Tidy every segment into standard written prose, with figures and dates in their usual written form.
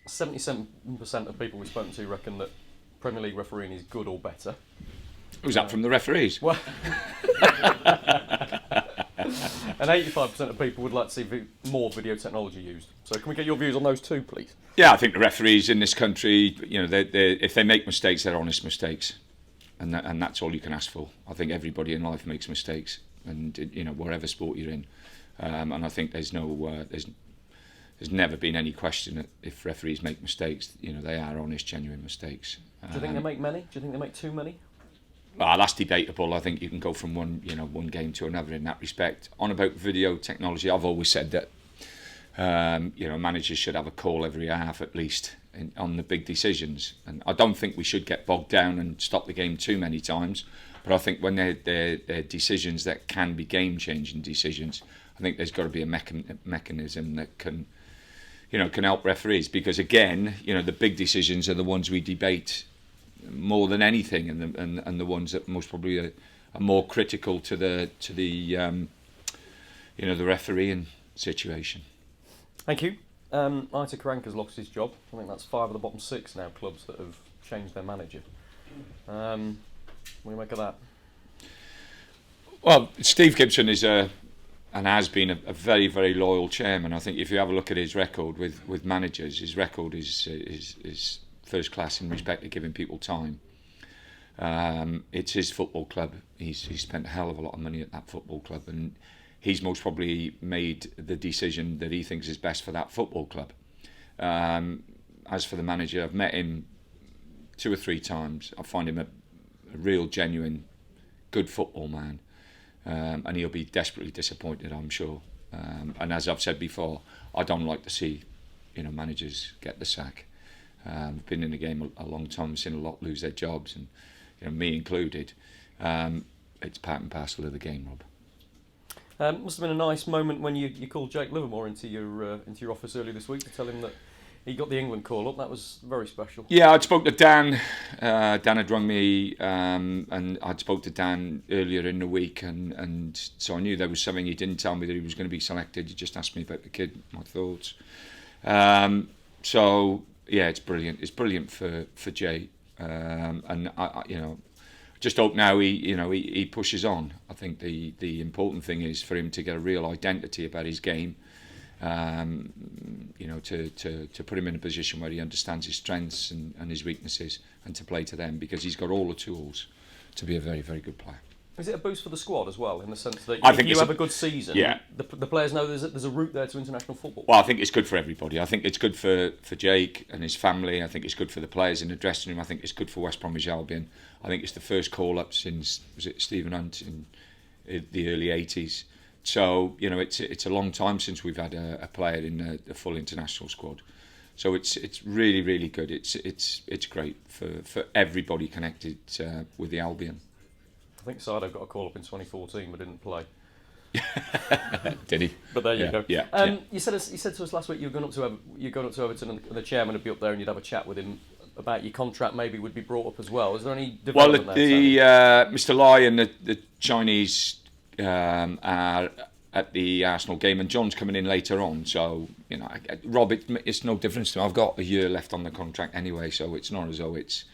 77% of people we've spoken to reckon that Premier League refereeing is good or better. Was that from the referees? Well, and 85% of people would like to see more video technology used. So can we get your views on those two, please? Yeah, I think the referees in this country, if they make mistakes, they're honest mistakes, and that's all you can ask for. I think everybody in life makes mistakes, and whatever sport you're in, and I think there's never been any question that if referees make mistakes, they are honest, genuine mistakes. Do you think they make many? Do you think they make too many? Well, that's debatable. I think you can go from one game to another in that respect. On about video technology, I've always said that managers should have a call every half at least on the big decisions, and I don't think we should get bogged down and stop the game too many times. But I think when they're decisions that can be game-changing decisions, I think there's got to be a mechanism that can help referees, because again, the big decisions are the ones we debate more than anything, and the ones that most probably are more critical to the refereeing situation. Thank you. Ita Karanka's lost his job. I think that's 5 of the bottom 6 now clubs that have changed their manager. What do you make of that? Well, Steve Gibson is and has been a very, very loyal chairman. I think if you have a look at his record with managers, his record is first class in respect to giving people time. It's his football club. He's spent a hell of a lot of money at that football club, and he's most probably made the decision that he thinks is best for that football club. As for the manager, I've met him 2 or 3 times. I find him a real, genuine, good football man, and he'll be desperately disappointed, I'm sure. And as I've said before, I don't like to see managers get the sack. I've been in the game a long time, seen a lot lose their jobs, and me included. It's part and parcel of the game, Rob. Must have been a nice moment when you called Jake Livermore into your office earlier this week to tell him that he got the England call up. That was very special. Yeah, I'd spoke to Dan. Dan had rung me, and I'd spoke to Dan earlier in the week, and so I knew there was something. He didn't tell me that he was going to be selected. He just asked me about the kid, my thoughts. So yeah, it's brilliant. It's brilliant for Jay, and I just hope now he pushes on. I think the important thing is for him to get a real identity about his game. To put him in a position where he understands his strengths and his weaknesses, and to play to them, because he's got all the tools to be a very, very good player. Is it a boost for the squad as well, in the sense that I if think you have a good season, yeah, the players know there's a route there to international football? Well, I think it's good for everybody. I think it's good for Jake and his family. I think it's good for the players in the dressing room. I think it's good for West Bromwich Albion. I think it's the first call-up since, was it Stephen Hunt in the early 80s. So, it's a long time since we've had a player in the full international squad. So it's really, really good. It's great for everybody connected with the Albion. I think Sido got a call up in 2014 but didn't play. Did he? But there you go. Yeah. You said to us last week you were going up to Everton, and the chairman would be up there and you'd have a chat with him about your contract. Maybe would be brought up as well. Is there any development there? Mr. Lai and the Chinese are at the Arsenal game, and John's coming in later on. So Rob, it's no difference to me. I've got a year left on the contract anyway, so it's not as though it's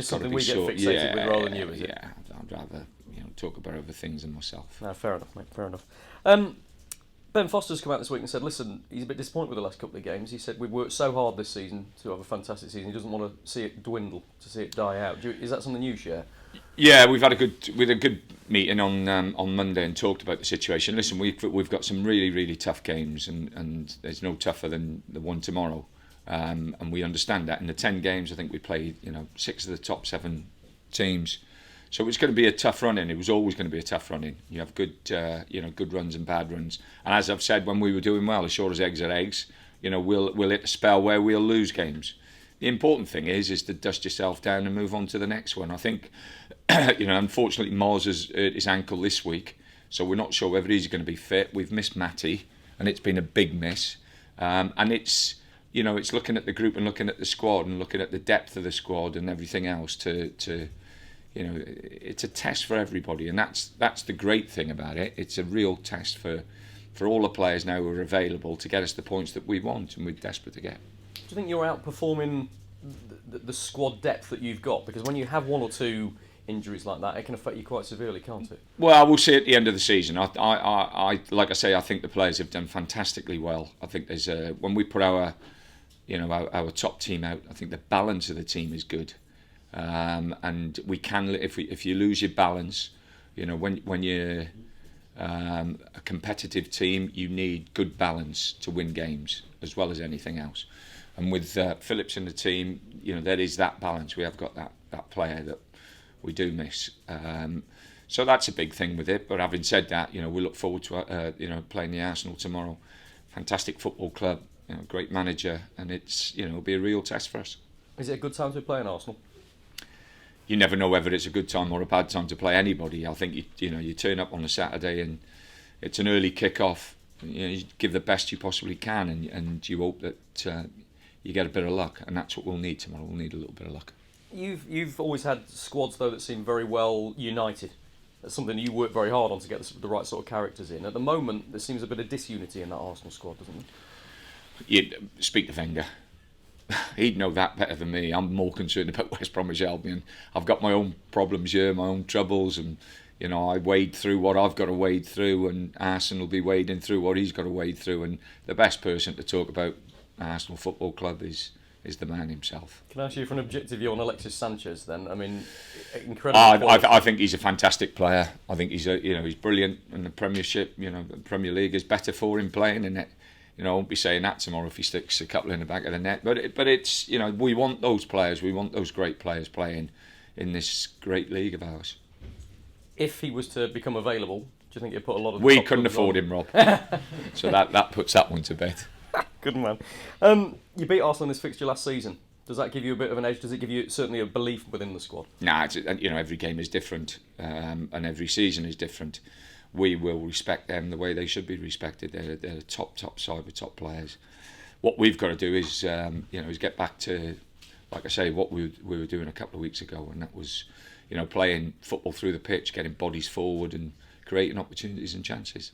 something we get fixated with rather than you, is it? Yeah, I'd rather talk about other things than myself. No, fair enough, mate. Fair enough. Ben Foster's come out this week and said, listen, he's a bit disappointed with the last couple of games. He said, we've worked so hard this season to have a fantastic season. He doesn't want to see it dwindle, to see it die out. Is that something you share? Yeah, we've had a good meeting on Monday and talked about the situation. Listen, we've got some really, really tough games, and there's no tougher than the one tomorrow. And we understand that. In the 10 games, I think we played 6 of the top 7 teams. So it's going to be a tough run in. It was always going to be a tough run in. You have good runs and bad runs. And as I've said, when we were doing well, as sure as eggs are eggs, we'll hit a spell where we'll lose games. The important thing is to dust yourself down and move on to the next one. I think, unfortunately, Moz has hurt his ankle this week, so we're not sure whether he's going to be fit. We've missed Matty, and it's been a big miss. And it's looking at the group and looking at the squad and looking at the depth of the squad and everything else it's a test for everybody, and that's the great thing about it. It's a real test for for all the players now who are available to get us the points that we want and we're desperate to get. Do you think you're outperforming the squad depth that you've got? Because when you have one or two injuries like that, it can affect you quite severely, can't it? Well, I will see at the end of the season. I like I say, I think the players have done fantastically well. I think there's when we put our top team out, I think the balance of the team is good, and we can if you lose your balance, when you're a competitive team, you need good balance to win games as well as anything else. And with Phillips in the team, there is that balance. We have got that player that we do miss. So that's a big thing with it. But having said that, we look forward to playing the Arsenal tomorrow. Fantastic football club, great manager, and it'll be a real test for us. Is it a good time to be playing Arsenal? You never know whether it's a good time or a bad time to play anybody. I think you turn up on a Saturday and it's an early kick-off. You give the best you possibly can, and you hope that you get a bit of luck, and that's what we'll need tomorrow. We'll need a little bit of luck. You've always had squads though that seem very well united. That's something you work very hard on to get the right sort of characters in. At the moment, there seems a bit of disunity in that Arsenal squad, doesn't there? You speak to Wenger. He'd know that better than me. I'm more concerned about West Bromwich Albion. I've got my own problems here, my own troubles, and I wade through what I've got to wade through, and Arsenal will be wading through what he's got to wade through. And the best person to talk about Arsenal Football Club is the man himself. Can I ask you for an objective view on Alexis Sanchez then? I mean, incredible. I think he's a fantastic player. I think he's brilliant in the Premiership. The Premier League is better for him playing in it. I won't be saying that tomorrow if he sticks a couple in the back of the net. But it's we want those players. We want those great players playing in this great league of ours. If he was to become available, do you think he'd put a lot of? We couldn't afford him, Rob. So that puts that one to bed. Good man. You beat Arsenal in this fixture last season. Does that give you a bit of an edge? Does it give you certainly a belief within the squad? Nah, every game is different, and every season is different. We will respect them the way they should be respected. They're a top side with top players. What we've got to do is get back to, like I say, what we were doing a couple of weeks ago, and that was, playing football through the pitch, getting bodies forward, and creating opportunities and chances.